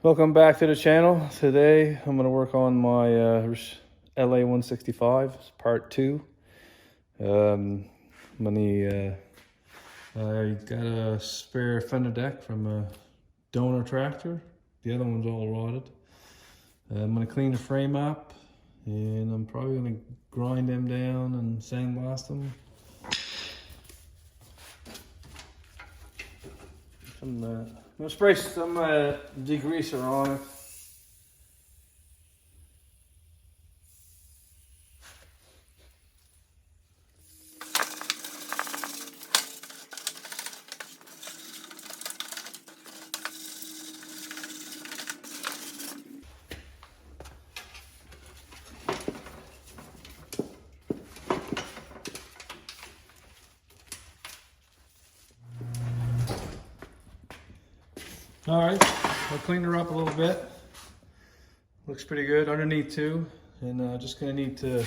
Welcome back to the channel. Today I'm going to work on my LA165 part 2. I got a spare fender deck from a donor tractor. The other one's all rotted. I'm going to clean the frame up, and I'm probably going to grind them down and sandblast them. I'm going to spray some degreaser on it. All right, I'll clean her up a little bit. Looks pretty good underneath too. And just gonna need to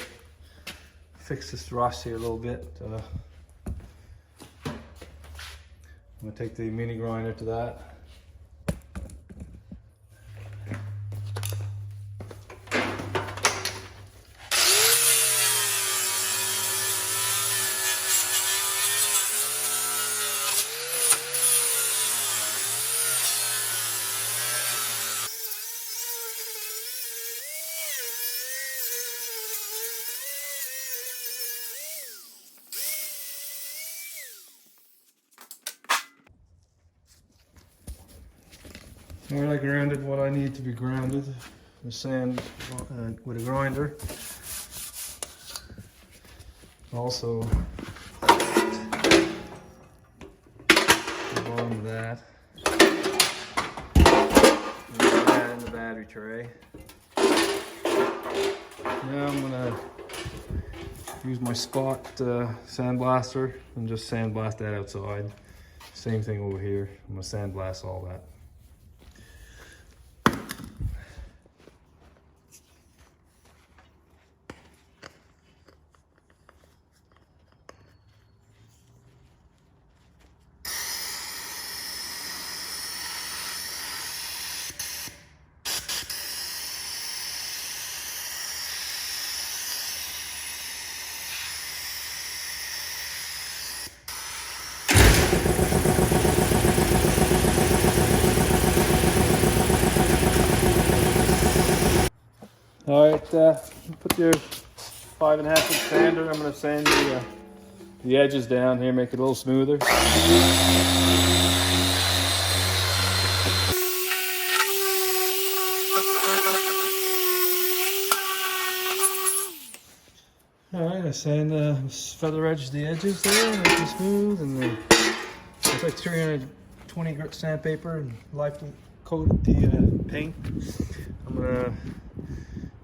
fix this rust here a little bit. I'm gonna take the mini grinder to that. All right, I grounded what I need to be grounded. The sand with a grinder. Also, the bottom of that. And put that in the battery tray. Now I'm gonna use my spot sandblaster and just sandblast that outside. Same thing over here. I'm gonna sandblast all that. All right, put your 5.5-inch sander. I'm going to sand the edges down here, make it a little smoother. All right, I sand feather edge the edges there, make it smooth, and then it's like 320 grit sandpaper and light coat the paint. I'm gonna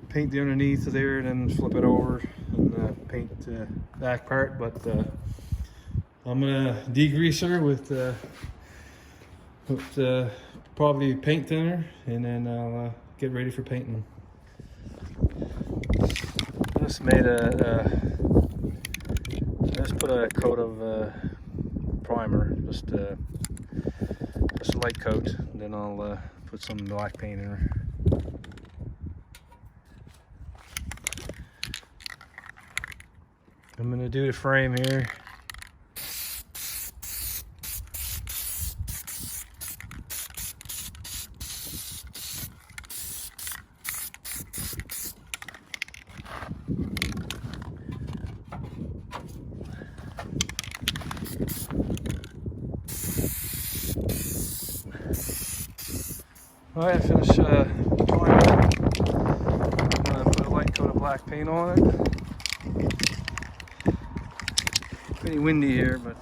paint the underneath there and then flip it over and paint the back part, but I'm gonna degrease her with probably paint thinner, and then I'll get ready for painting. I just put a coat of primer, just a light coat, and then I'll put some black paint in her. I'm going to do the frame here. All right, I finished primer. I'm going to put a light coat of black paint on it. Pretty windy here, but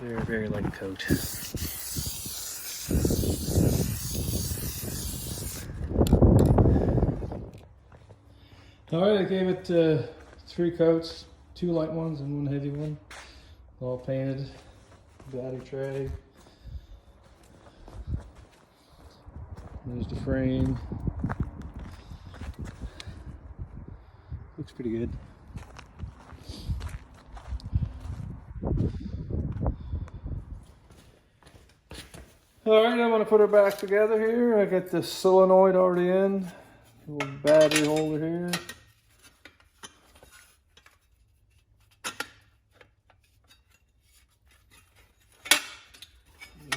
Very, very light coat. Alright, I gave it 3 coats, 2 light ones and 1 heavy one. All painted. Battery tray. There's the frame. Looks pretty good. Alright, I'm going to put her back together here. I got the solenoid already in. Little battery holder here.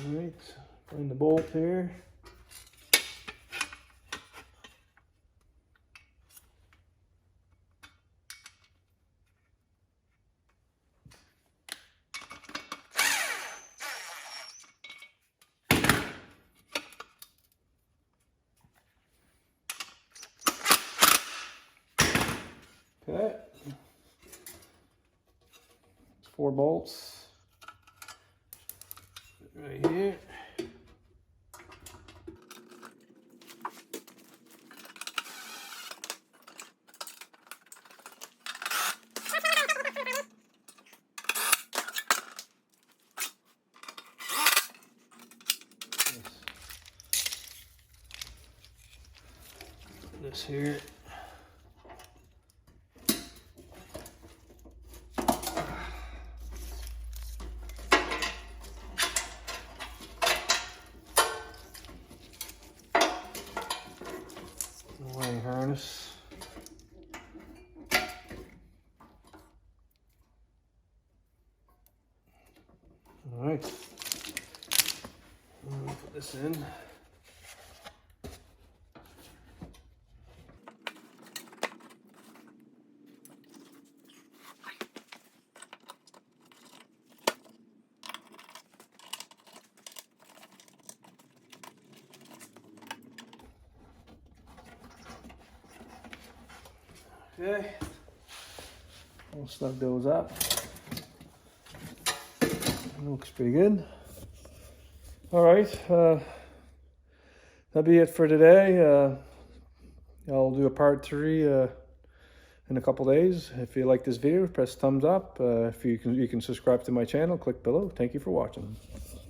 Alright, find the bolt here. Okay, 4 bolts right here. This here. Wiring harness. All right. I'll put this in. Okay, we'll snug those up. Looks pretty good. All right, that'll be it for today. I'll do a part 3 in a couple days. If you like this video, press thumbs up. If you can subscribe to my channel, click below. Thank you for watching.